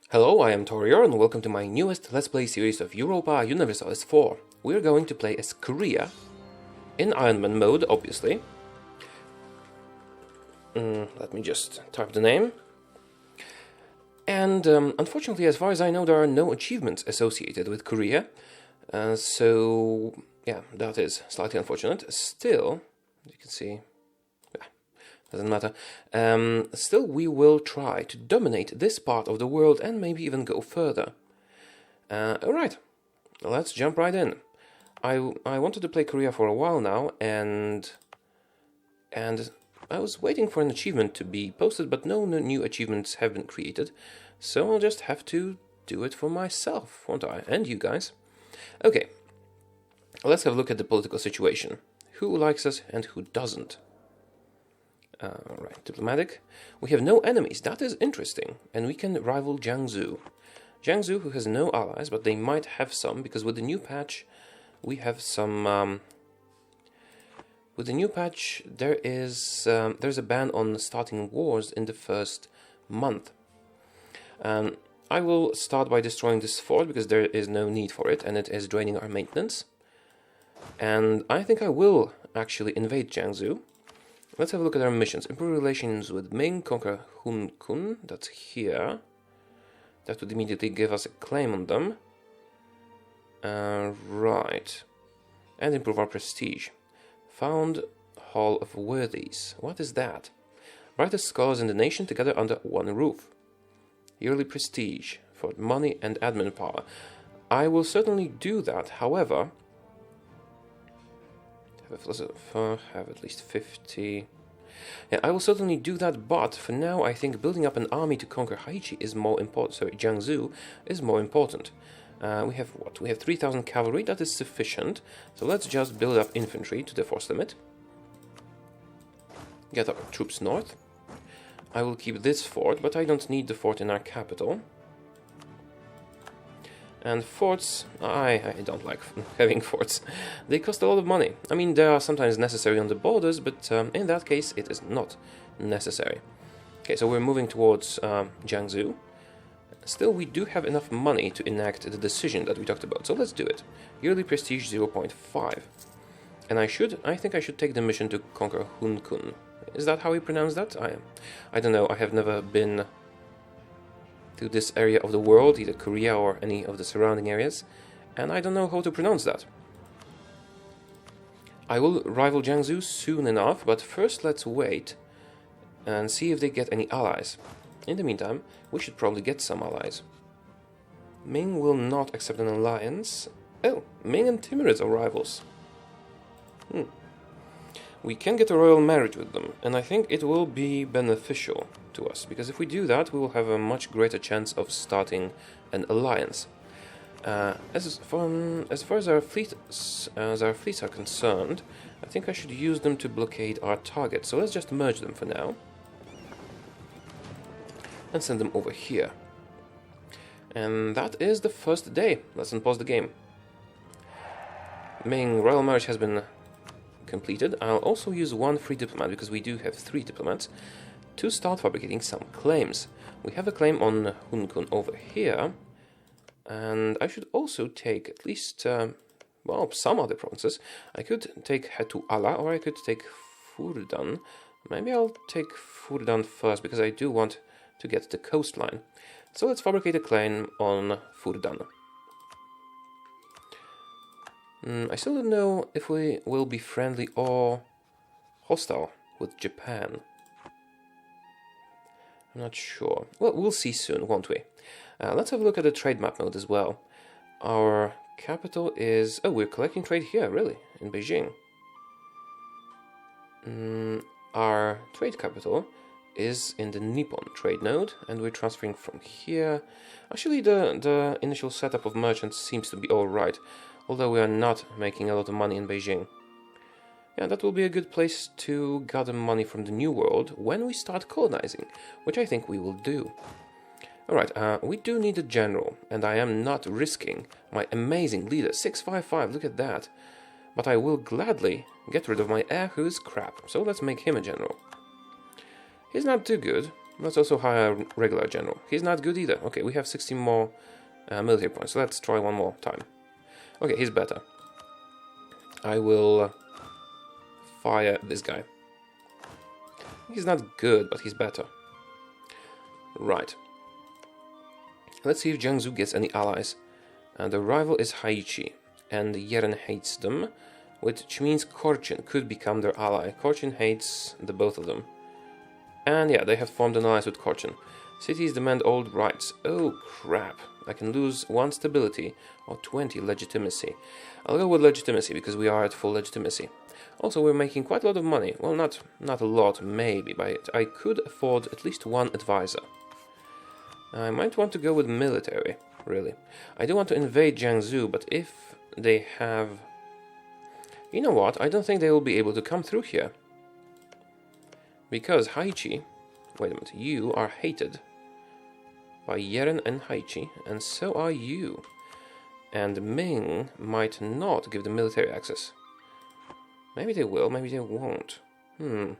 Hello, I am Taureor and welcome to my newest Let's Play series of Europa Universalis IV. We're going to play as Korea, in Iron Man mode, obviously. Let me just type the name. And unfortunately, as far as I know, there are no achievements associated with Korea. So, yeah, that is slightly unfortunate. Still, you can see... doesn't matter. Still, we will try to dominate this part of the world and maybe even go further. Alright, let's jump right in. I wanted to play Korea for a while now, and I was waiting for an achievement to be posted, but no new achievements have been created, so I'll just have to do it for myself, won't I? And you guys. Okay, let's have a look at the political situation. Who likes us and who doesn't? Right, diplomatic. We have no enemies, that is interesting, and we can rival Jiangsu. Jiangsu, who has no allies, but they might have some, because with the new patch, we have some... with the new patch, there's a ban on starting wars in the first month. I will start by destroying this fort, because there is no need for it, and it is draining our maintenance. And I think I will actually invade Jiangsu. Let's have a look at our missions. Improve relations with Ming, conquer Hun Kun, that's here. That would immediately give us a claim on them. Right. And improve our prestige. Found Hall of Worthies. What is that? Brightest scholars in the nation together under one roof. Yearly prestige for money and admin power. I will certainly do that, however... have at least 50... Yeah, I will certainly do that, but for now I think building up an army to conquer Haichi is more important. Sorry, Jiangsu is more important. We have what? We have 3,000 cavalry, that is sufficient. So let's just build up infantry to the force limit. Get our troops north. I will keep this fort, but I don't need the fort in our capital. And forts, I don't like having forts. They cost a lot of money. I mean, they are sometimes necessary on the borders, but in that case, it is not necessary. Okay, so we're moving towards Jiangsu. Still, we do have enough money to enact the decision that we talked about, so let's do it. Yearly prestige 0.5. And I think I should take the mission to conquer Hun Kun. Is that how we pronounce that? I don't know, I have never been... to this area of the world, either Korea or any of the surrounding areas, and I don't know how to pronounce that. I will rival Jiangsu soon enough, but first let's wait and see if they get any allies. In the meantime, we should probably get some allies. Ming will not accept an alliance. Oh, Ming and Timurid are rivals. We can get a royal marriage with them, and I think it will be beneficial to us, because if we do that, we will have a much greater chance of starting an alliance. As far as our fleets are concerned, I think I should use them to blockade our target. So let's just merge them for now, and send them over here. And that is the first day. Let's unpause the game. Ming royal marriage has been completed. I'll also use one free diplomat, because we do have 3 diplomats, to start fabricating some claims. We have a claim on Hun Kun over here, and I should also take at least, well, some other provinces. I could take Hetu Ala, or I could take Furdan. Maybe I'll take Furdan first, because I do want to get the coastline. So let's fabricate a claim on Furdan. I still don't know if we will be friendly or hostile with Japan. I'm not sure. Well, we'll see soon, won't we? Let's have a look at the trade map mode as well. Our capital is... Oh, we're collecting trade here, really, in Beijing. Our trade capital is in the Nippon trade node, and we're transferring from here. Actually, the initial setup of merchants seems to be alright, although we are not making a lot of money in Beijing. Yeah, that will be a good place to gather money from the New World when we start colonizing, which I think we will do. Alright, we do need a general, and I am not risking my amazing leader, 655, look at that. But I will gladly get rid of my heir who is crap, so let's make him a general. He's not too good, Let's also hire a regular general. He's not good either. Okay, we have 16 more military points. Let's try one more time. Okay, he's better. I will fire this guy. He's not good, but he's better. Right. Let's see if Jiangsu gets any allies. The rival is Haichi, and Yeren hates them, which means Korchin could become their ally. Korchin hates the both of them. And yeah, they have formed an alliance with Korchin. Cities demand old rights. Oh crap. I can lose 1 stability or 20 legitimacy. I'll go with legitimacy because we are at full legitimacy. Also, we're making quite a lot of money. Well, not a lot, maybe, but I could afford at least 1 advisor. I might want to go with military, really. I do want to invade Jiangsu, but if they have... You know what? I don't think they will be able to come through here. Because Haichi... Wait a minute. You are hated by Yeren and Haichi, and so are you. And Ming might not give them military access. Maybe they will, maybe they won't. And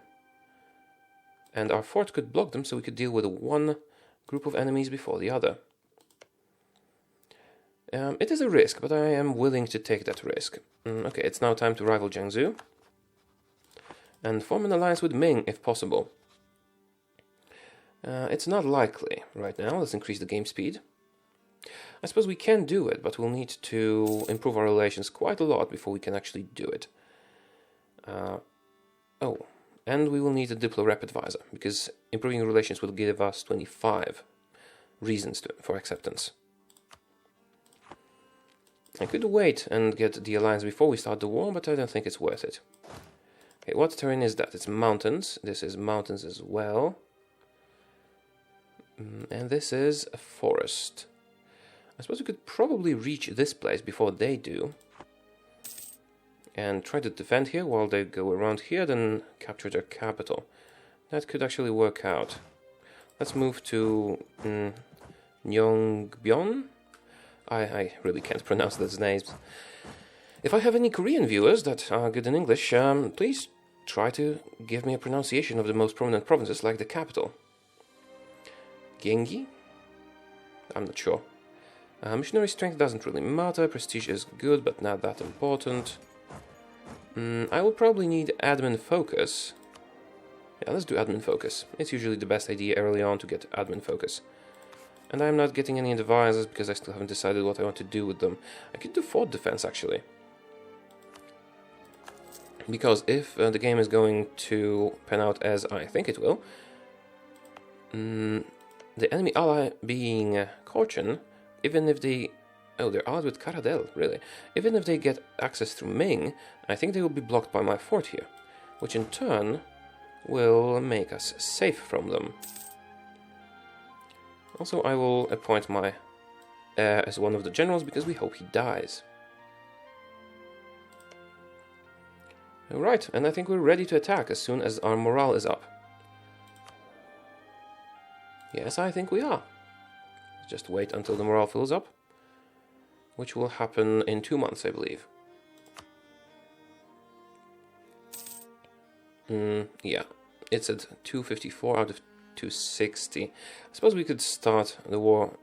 our fort could block them, so we could deal with one group of enemies before the other. It is a risk, but I am willing to take that risk. Okay, it's now time to rival Jiangsu. And form an alliance with Ming, if possible. It's not likely right now. Let's increase the game speed. I suppose we can do it, but we'll need to improve our relations quite a lot before we can actually do it. Oh, and we will need a Diplo Rep advisor, because improving relations will give us 25 reasons for acceptance. I could wait and get the alliance before we start the war, but I don't think it's worth it. Okay, what terrain is that? It's mountains. This is mountains as well. And this is a forest. I suppose we could probably reach this place before they do. And try to defend here while they go around here, then capture their capital. That could actually work out. Let's move to Nyeongbyon. I really can't pronounce those names. If I have any Korean viewers that are good in English, please try to give me a pronunciation of the most prominent provinces, like the capital. Gyeonggi? I'm not sure. Missionary strength doesn't really matter. Prestige is good, but not that important. I will probably need admin focus. Yeah, let's do admin focus. It's usually the best idea early on to get admin focus. And I'm not getting any advisors because I still haven't decided what I want to do with them. I could do fort defense, actually. Because if the game is going to pan out as I think it will, the enemy ally being Korchin, even if they... Oh, they're allied with Karadel, really. Even if they get access through Ming, I think they will be blocked by my fort here, which in turn will make us safe from them. Also, I will appoint my heir as one of the generals because we hope he dies. Alright, and I think we're ready to attack as soon as our morale is up. Yes, I think we are. Just wait until the morale fills up, which will happen in 2 months, I believe. Yeah, it's at 254 out of 260. I suppose we could start the war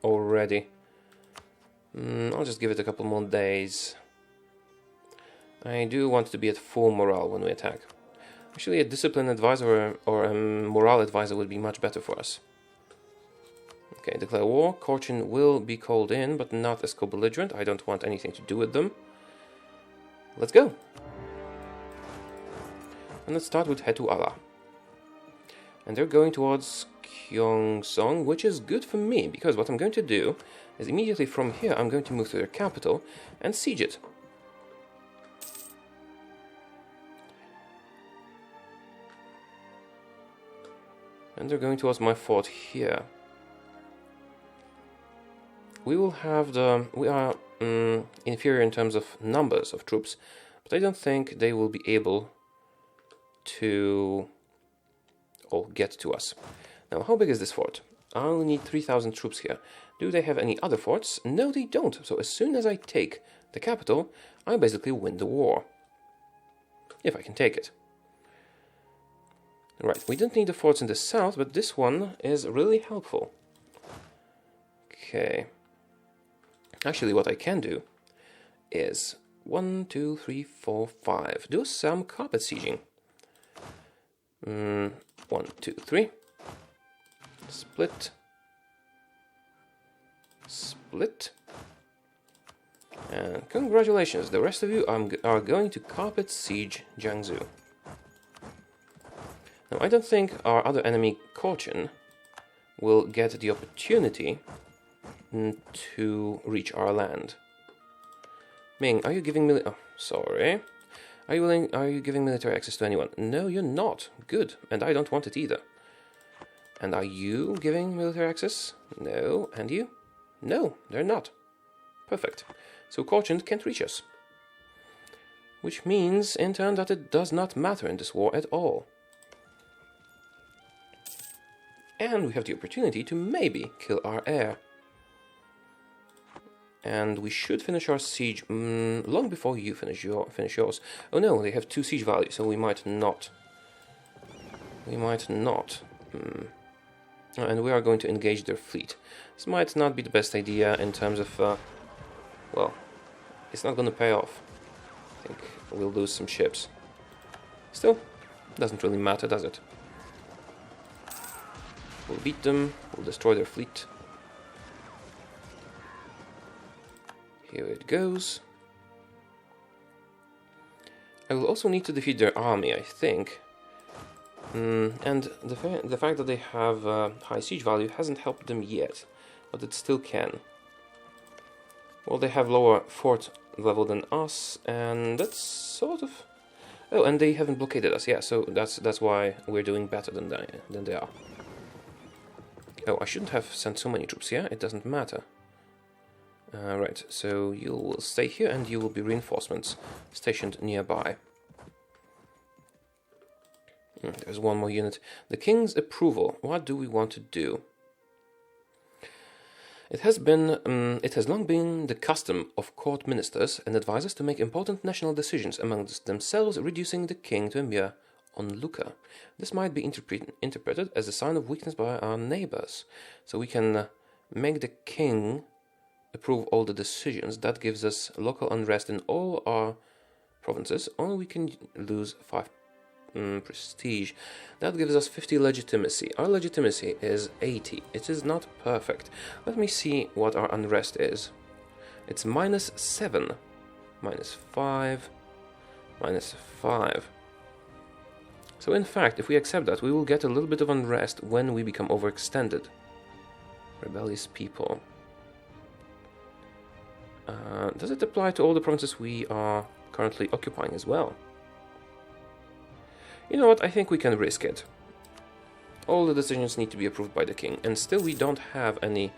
already. I'll just give it a couple more days. I do want to be at full morale when we attack. Actually, a discipline advisor or a morale advisor would be much better for us. Okay, declare war. Korchin will be called in, but not as co-belligerent. I don't want anything to do with them. Let's go. And let's start with Hetu Ala. And they're going towards Gyeongsong, which is good for me, because what I'm going to do is immediately from here I'm going to move to their capital and siege it. And they're going towards my fort here. We will have the... We are inferior in terms of numbers of troops, but I don't think they will be able to get to us. Now, how big is this fort? I only need 3,000 troops here. Do they have any other forts? No, they don't. So as soon as I take the capital, I basically win the war. If I can take it. Right, we don't need the forts in the south, but this one is really helpful. Okay. Actually, what I can do is 1, 2, 3, 4, 5. Do some carpet sieging. 1, 2, 3. Split. Split. And congratulations, the rest of you are going to carpet siege Jiangsu. Now, I don't think our other enemy, Cochin, will get the opportunity to reach our land. Ming, are you giving sorry. Are you giving military access to anyone? No, you're not. Good, and I don't want it either. And are you giving military access? No, and you? No, they're not. Perfect. So Cochin can't reach us. Which means, in turn, that it does not matter in this war at all. And we have the opportunity to maybe kill our heir. And we should finish our siege long before you finish yours. Oh no, they have 2 siege values, so we might not. We might not. And we are going to engage their fleet. This might not be the best idea in terms of, well, it's not going to pay off. I think we'll lose some ships. Still, doesn't really matter, does it? We'll beat them, we'll destroy their fleet. Here it goes. I will also need to defeat their army, I think. And the fact that they have high siege value hasn't helped them yet, but it still can. Well, they have lower fort level than us, and that's sort of... Oh, and they haven't blockaded us, yeah, so that's why we're doing better than they are. Oh, I shouldn't have sent so many troops here, it doesn't matter. Right, so you will stay here and you will be reinforcements stationed nearby. There's one more unit. The king's approval. What do we want to do? It has long been the custom of court ministers and advisors to make important national decisions amongst themselves, reducing the king to a mere onlooker. This might be interpreted as a sign of weakness by our neighbors. So we can make the king approve all the decisions. That gives us local unrest in all our provinces, or we can lose 5 prestige. That gives us 50 legitimacy. Our legitimacy is 80. It is not perfect. Let me see what our unrest is. It's -7, -5, -5. So in fact, if we accept that, we will get a little bit of unrest when we become overextended. Rebellious people. Does it apply to all the provinces we are currently occupying as well? You know what, I think we can risk it. All the decisions need to be approved by the king, and still we don't have any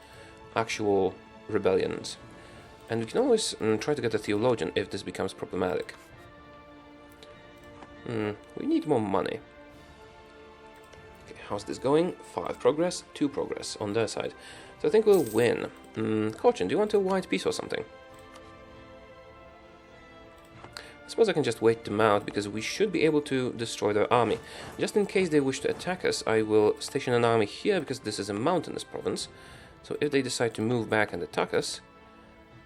actual rebellions. And we can always try to get a theologian if this becomes problematic. We need more money. Okay, how's this going? 5 progress, 2 progress on their side. So I think we'll win. Cochin, do you want a white peace or something? I suppose I can just wait them out, because we should be able to destroy their army. Just in case they wish to attack us, I will station an army here, because this is a mountainous province. So if they decide to move back and attack us,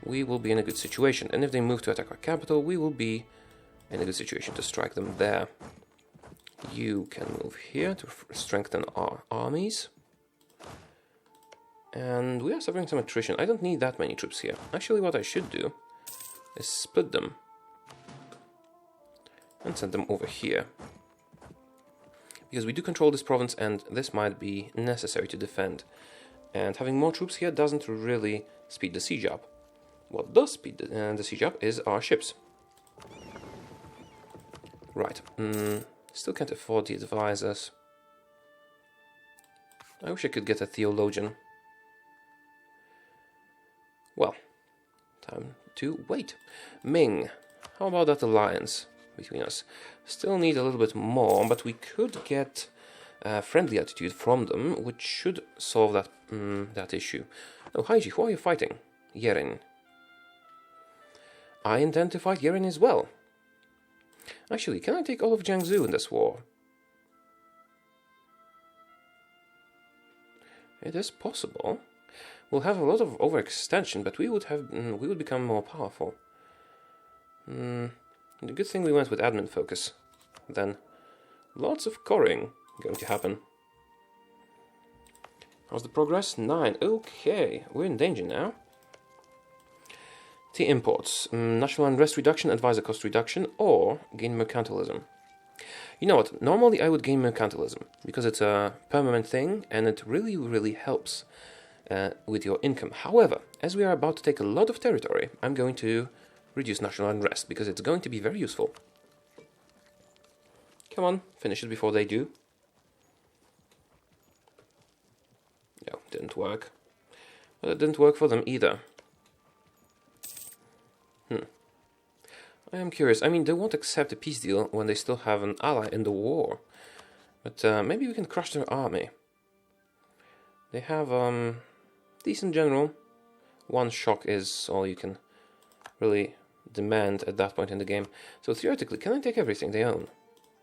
we will be in a good situation. And if they move to attack our capital, we will be in a good situation to strike them there. You can move here to strengthen our armies. And we are suffering some attrition. I don't need that many troops here. Actually, what I should do is split them and send them over here. Because we do control this province, and this might be necessary to defend. And having more troops here doesn't really speed the siege up. What does speed the siege up is our ships. Right. Still can't afford the advisors. I wish I could get a theologian. Well, time to wait. Ming, how about that alliance between us? Still need a little bit more, but we could get a friendly attitude from them, which should solve that issue. Oh, Haiji, who are you fighting? Yerin. I intend to fight Yerin as well. Actually, can I take all of Jiangsu in this war? It is possible. We'll have a lot of overextension, but we would become more powerful. The good thing we went with admin focus. Then, lots of coring going to happen. How's the progress? 9. Okay, we're in danger now. Tea imports. National unrest reduction, advisor cost reduction, or gain mercantilism. You know what? Normally I would gain mercantilism, because it's a permanent thing, and it really, really helps with your income. However, as we are about to take a lot of territory, I'm going to reduce national unrest, because it's going to be very useful. Come on, finish it before they do. No, didn't work. But it didn't work for them either. I am curious. I mean, they won't accept a peace deal when they still have an ally in the war. But maybe we can crush their army. They have decent general. One shock is all you can really demand at that point in the game. So theoretically, can I take everything they own?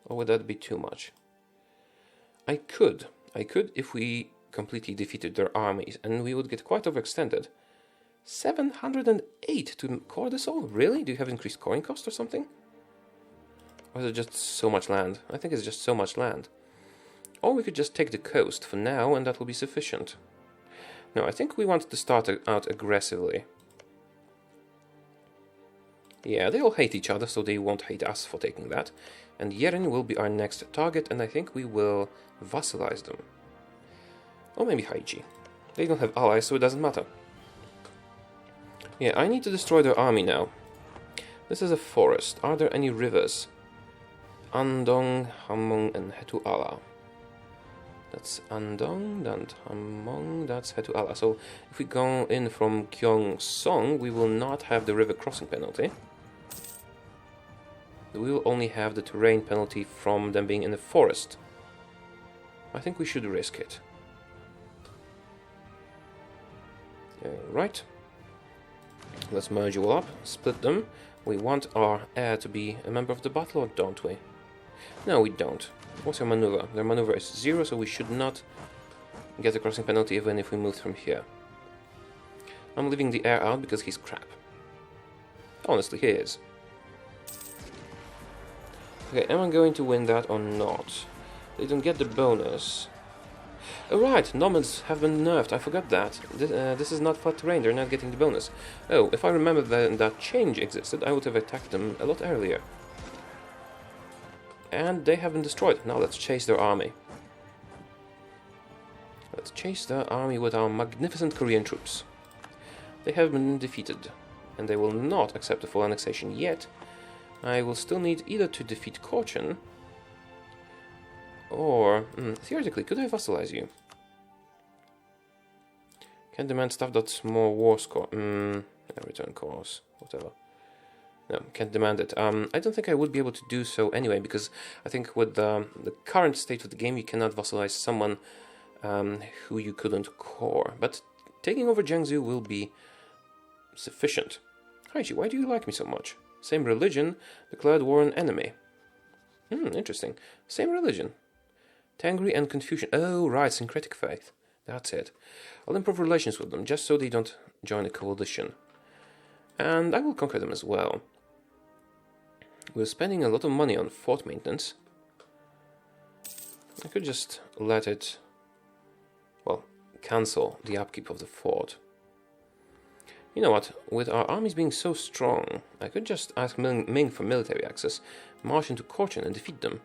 Or would that be too much? I could if we completely defeated their armies, and we would get quite overextended. 708 to core this all? Really? Do you have increased coring cost or something? Or is it just so much land? I think it's just so much land. Or we could just take the coast for now, and that will be sufficient. No, I think we want to start out aggressively. Yeah, they all hate each other, so they won't hate us for taking that. And Yeren will be our next target, and I think we will vassalize them. Or maybe Haichi. They don't have allies, so it doesn't matter. Yeah, I need to destroy their army now. This is a forest. Are there any rivers? Andong, Hamong, and Hetuala. That's Andong, and Hamong, that's Hetuala. So if we go in from Gyeongsong, we will not have the river crossing penalty. We will only have the terrain penalty from them being in the forest. I think we should risk it. Right. Let's merge you all up, split them. We want our heir to be a member of the battle, or don't we? No, we don't. What's your maneuver? Their maneuver is 0, so we should not get a crossing penalty even if we move from here. I'm leaving the heir out because he's crap. Honestly, he is. Okay, am I going to win that or not? They don't get the bonus. Oh right, nomads have been nerfed, I forgot that. This is not flat terrain, they're not getting the bonus. Oh, if I remember that change existed, I would have attacked them a lot earlier. And they have been destroyed. Now let's chase their army. Let's chase their army with our magnificent Korean troops. They have been defeated, and they will not accept a full annexation yet. I will still need either to defeat Korchen, or, theoretically, could I vassalize you? Can demand stuff that's more war score. Return cores, whatever. No, can't demand it. I don't think I would be able to do so anyway, because I think with the current state of the game, you cannot vassalize someone who you couldn't core. But taking over Jiangsu will be sufficient. Haichi, why do you like me so much? Same religion, declared war on enemy. Interesting. Same religion. Tengri and Confucian. Oh, right, syncretic faith. That's it. I'll improve relations with them, just so they don't join a coalition. And I will conquer them as well. We're spending a lot of money on fort maintenance. I could just let it, well, cancel the upkeep of the fort. You know what, with our armies being so strong, I could just ask Ming for military access, march into Korchen and defeat them.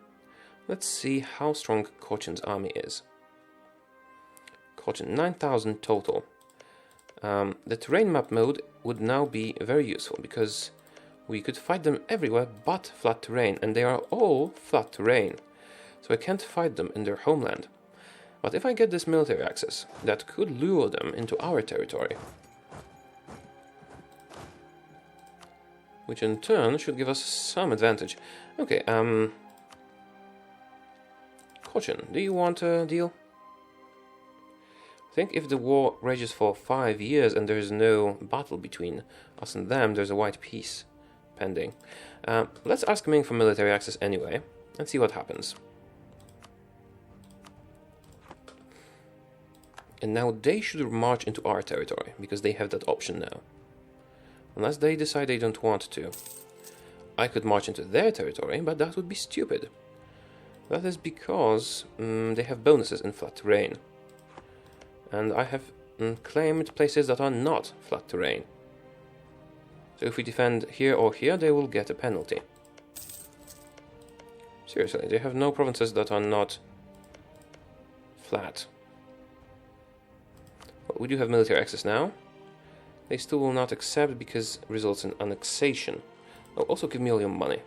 Let's see how strong Korchen's army is. Korchen, 9,000 total. The terrain map mode would now be very useful, because we could fight them everywhere but flat terrain, and they are all flat terrain. So I can't fight them in their homeland. But if I get this military access, that could lure them into our territory. Which in turn should give us some advantage. Okay, Korchen, do you want a deal? I think if the war rages for 5 years and there is no battle between us and them, there's a white peace pending. Let's ask Ming for military access anyway, and see what happens. And now they should march into our territory, because they have that option now. Unless they decide they don't want to. I could march into their territory, but that would be stupid. That is because they have bonuses in flat terrain. And I have claimed places that are not flat terrain. So if we defend here or here, they will get a penalty. Seriously, they have no provinces that are not flat. Well, we do have military access now. They still will not accept because it results in annexation. Oh, also give me all your money.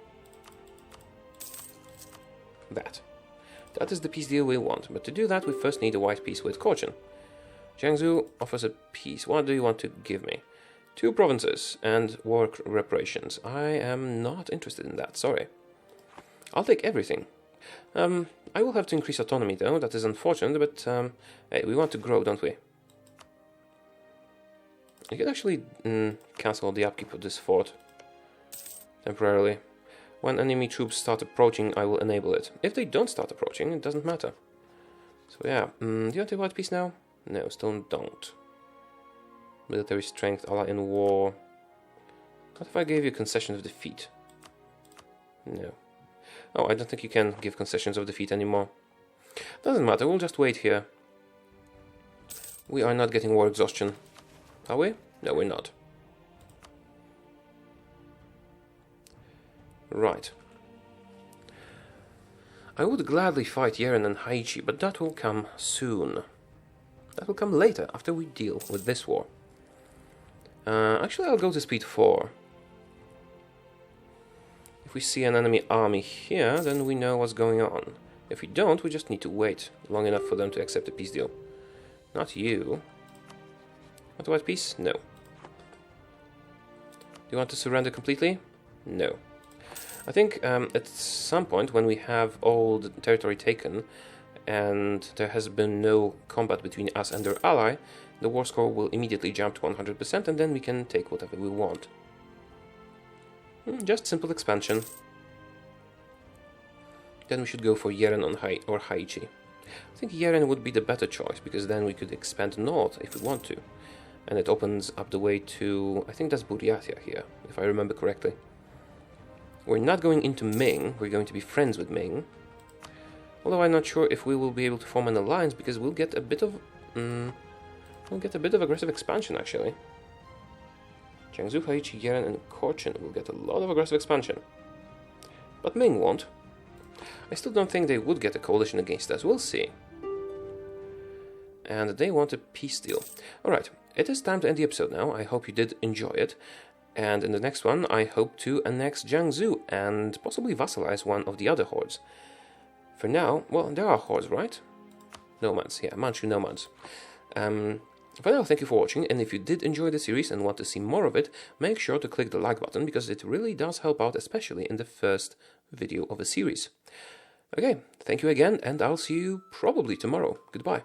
That is the peace deal we want, but to do that we first need a white peace with Cochin. Jiangsu offers a peace. What do you want to give me? 2 provinces and war reparations. I am not interested in that, sorry. I'll take everything. I will have to increase autonomy though, that is unfortunate, but hey, we want to grow, don't we? I could actually cancel the upkeep of this fort temporarily. When enemy troops start approaching, I will enable it. If they don't start approaching, it doesn't matter. So yeah, do you want a white peace now? No, still don't. Military strength, ally in war. What if I gave you concessions of defeat? No. Oh, I don't think you can give concessions of defeat anymore. Doesn't matter, we'll just wait here. We are not getting war exhaustion. Are we? No, we're not. Right. I would gladly fight Yeren and Haichi, but that will come soon. That will come later, after we deal with this war. Actually, I'll go to speed 4. If we see an enemy army here, then we know what's going on. If we don't, we just need to wait long enough for them to accept a peace deal. Not you. Want a white peace? No. Do you want to surrender completely? No. I think at some point when we have all the territory taken and there has been no combat between us and their ally, the war score will immediately jump to 100% and then we can take whatever we want. Just simple expansion. Then we should go for Yeren or Haichi. I think Yeren would be the better choice because then we could expand north if we want to. And it opens up the way to, I think that's Buryatia here, if I remember correctly. We're not going into Ming, we're going to be friends with Ming. Although I'm not sure if we will be able to form an alliance because we'll get a bit of aggressive expansion actually. Jiangsu, Haichi, Yeren and Cochin will get a lot of aggressive expansion. But Ming won't. I still don't think they would get a coalition against us, we'll see. And they want a peace deal. Alright, it is time to end the episode now. I hope you did enjoy it. And in the next one, I hope to annex Jiangsu and possibly vassalize one of the other hordes. For now, well, there are hordes, right? Nomads, yeah, Manchu nomads. For now, thank you for watching, and if you did enjoy the series and want to see more of it, make sure to click the like button, because it really does help out, especially in the first video of a series. Okay, thank you again, and I'll see you probably tomorrow. Goodbye.